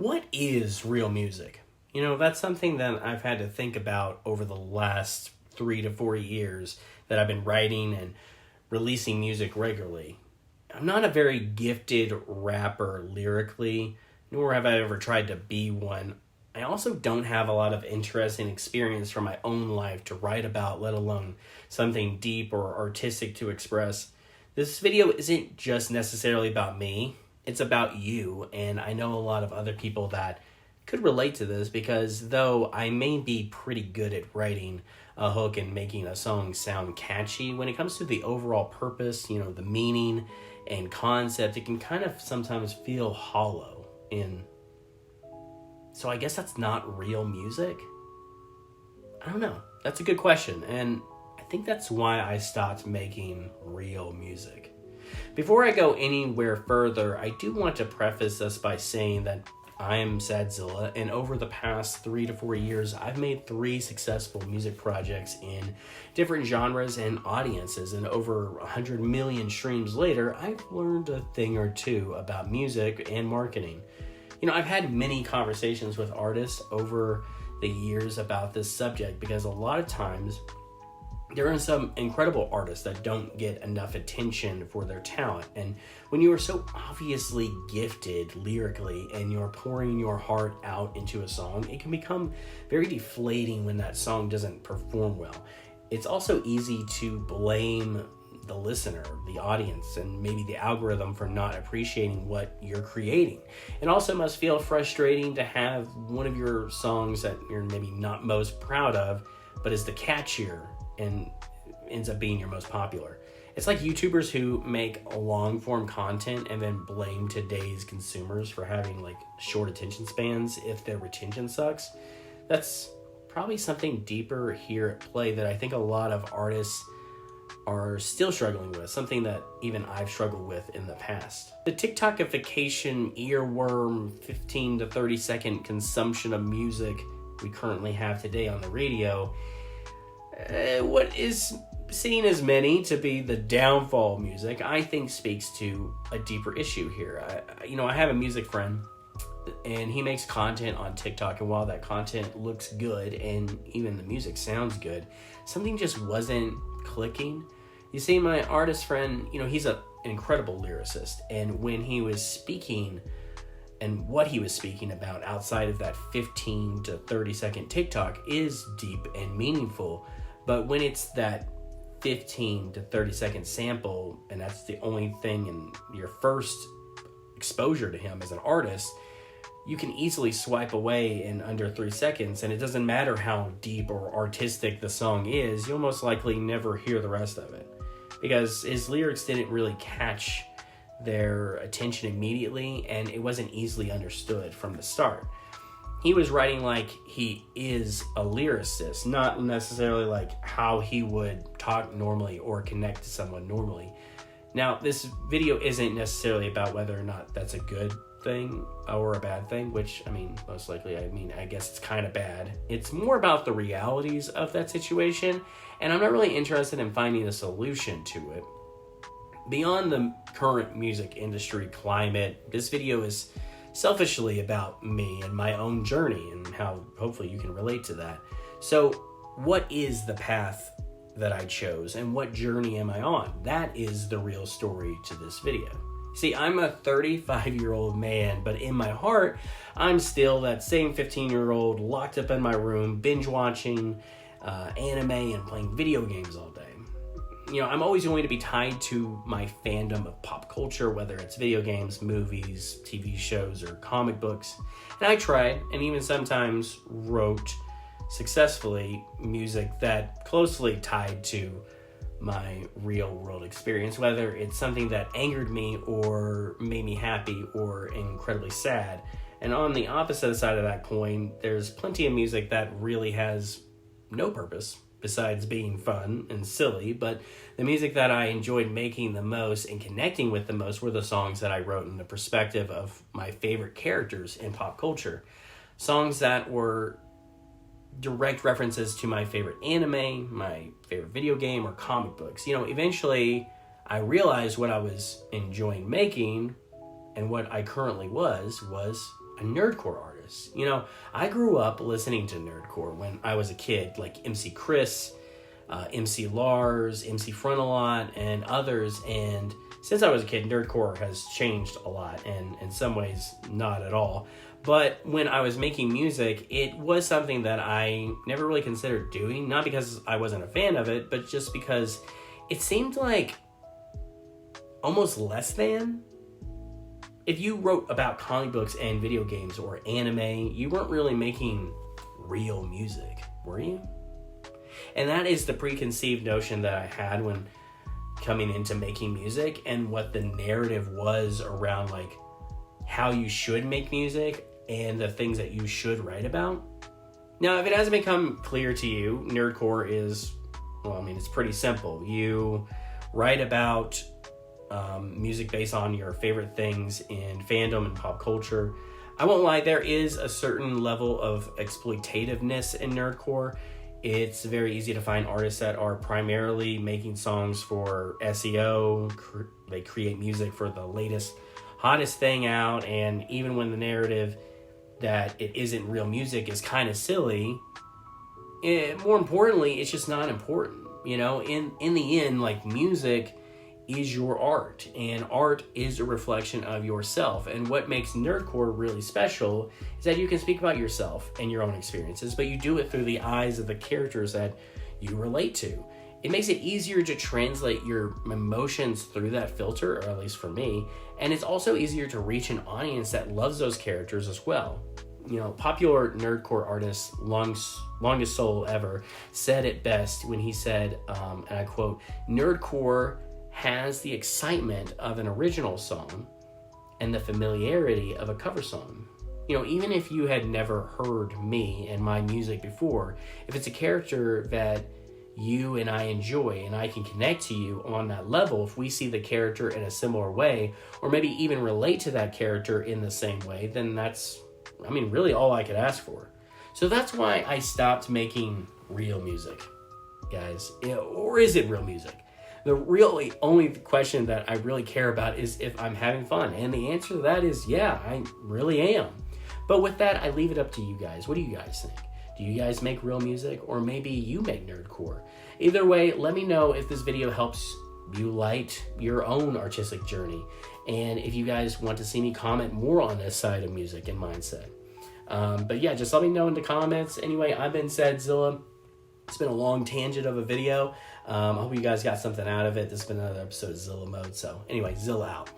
What is real music? That's something that I've had to think about over the last 3 to 4 years that I've been writing and releasing music regularly. I'm not a very gifted rapper lyrically, nor have I ever tried to be one. I also don't have a lot of interest and experience from my own life to write about, let alone something deep or artistic to express. This video isn't just necessarily about me. It's about you, and I know a lot of other people that could relate to this because though I may be pretty good at writing a hook and making a song sound catchy, when it comes to the overall purpose, the meaning and concept, it can kind of sometimes feel hollow. So I guess that's not real music? I don't know. That's a good question, and I think that's why I stopped making real music. Before I go anywhere further, I do want to preface this by saying that I am Sadzilla, and over the past 3 to 4 years, I've made 3 successful music projects in different genres and audiences, and over 100 million streams later, I've learned a thing or two about music and marketing. I've had many conversations with artists over the years about this subject because a lot of times there are some incredible artists that don't get enough attention for their talent. And when you are so obviously gifted lyrically and you're pouring your heart out into a song, it can become very deflating when that song doesn't perform well. It's also easy to blame the listener, the audience, and maybe the algorithm for not appreciating what you're creating. It also must feel frustrating to have one of your songs that you're maybe not most proud of, but is the catchier and ends up being your most popular. It's like YouTubers who make long form content and then blame today's consumers for having short attention spans if their retention sucks. That's probably something deeper here at play that I think a lot of artists are still struggling with, something that even I've struggled with in the past. The TikTokification, earworm, 15 to 30 second consumption of music we currently have today on the radio, what is seen as many to be the downfall of music, I think speaks to a deeper issue here. I have a music friend, and he makes content on TikTok, and while that content looks good and even the music sounds good, something just wasn't clicking. You see, my artist friend, he's an incredible lyricist, and when he was speaking and what he was speaking about outside of that 15 to 30 second TikTok is deep and meaningful. But when it's that 15 to 30 second sample, and that's the only thing in your first exposure to him as an artist, you can easily swipe away in under 3 seconds, and it doesn't matter how deep or artistic the song is, you'll most likely never hear the rest of it. Because his lyrics didn't really catch their attention immediately, and it wasn't easily understood from the start. He was writing like he is a lyricist, not necessarily like how he would talk normally or connect to someone normally. Now, this video isn't necessarily about whether or not that's a good thing or a bad thing, which, most likely, I guess it's kind of bad. It's more about the realities of that situation, and I'm not really interested in finding a solution to it. Beyond the current music industry climate, this video is selfishly about me and my own journey and how hopefully you can relate to that. So what is the path that I chose and what journey am I on? That is the real story to this video. See, I'm a 35-year-old man, but in my heart, I'm still that same 15-year-old locked up in my room, binge watching anime and playing video games all day. I'm always going to be tied to my fandom of pop culture, whether it's video games, movies, TV shows, or comic books. And I tried, and even sometimes wrote successfully, music that closely tied to my real world experience, whether it's something that angered me or made me happy or incredibly sad. And on the opposite side of that coin, there's plenty of music that really has no purpose besides being fun and silly, but the music that I enjoyed making the most and connecting with the most were the songs that I wrote in the perspective of my favorite characters in pop culture. Songs that were direct references to my favorite anime, my favorite video game, or comic books. Eventually I realized what I was enjoying making and what I currently was a nerdcore artist. You know, I grew up listening to nerdcore when I was a kid, like MC Chris, MC Lars, MC Frontalot, and others. And since I was a kid, nerdcore has changed a lot, and in some ways, not at all. But when I was making music, it was something that I never really considered doing, not because I wasn't a fan of it, but just because it seemed like almost less than. If you wrote about comic books and video games or anime, you weren't really making real music, were you? And that is the preconceived notion that I had when coming into making music, and what the narrative was around like how you should make music and the things that you should write about. Now, if it hasn't become clear to you, nerdcore is, well, I mean, it's pretty simple. You write about music based on your favorite things in fandom and pop culture. I won't lie, there is a certain level of exploitativeness in nerdcore. It's very easy to find artists that are primarily making songs for SEO. They create music for the latest, hottest thing out, and even when the narrative that it isn't real music is kind of silly, more importantly, it's just not important. You know, in the end, like, music is your art, and art is a reflection of yourself. And what makes nerdcore really special is that you can speak about yourself and your own experiences, but you do it through the eyes of the characters that you relate to. It makes it easier to translate your emotions through that filter, or at least for me, and it's also easier to reach an audience that loves those characters as well. You know, popular nerdcore artist, longest soul ever, said it best when he said, and I quote, "Nerdcore has the excitement of an original song and the familiarity of a cover song." You know, even if you had never heard me and my music before, if it's a character that you and I enjoy and I can connect to you on that level, if we see the character in a similar way, or maybe even relate to that character in the same way, then that's, I mean, really all I could ask for. So that's why I stopped making real music, guys. Or is it real music? The really only question that I really care about is if I'm having fun. And the answer to that is, yeah, I really am. But with that, I leave it up to you guys. What do you guys think? Do you guys make real music? Or maybe you make nerdcore? Either way, let me know if this video helps you light your own artistic journey. And if you guys want to see me comment more on this side of music and mindset. But yeah, just let me know in the comments. Anyway, I've been Zilla. It's been a long tangent of a video. I hope you guys got something out of it. This has been another episode of Zilla Mode. So anyway, Zilla out.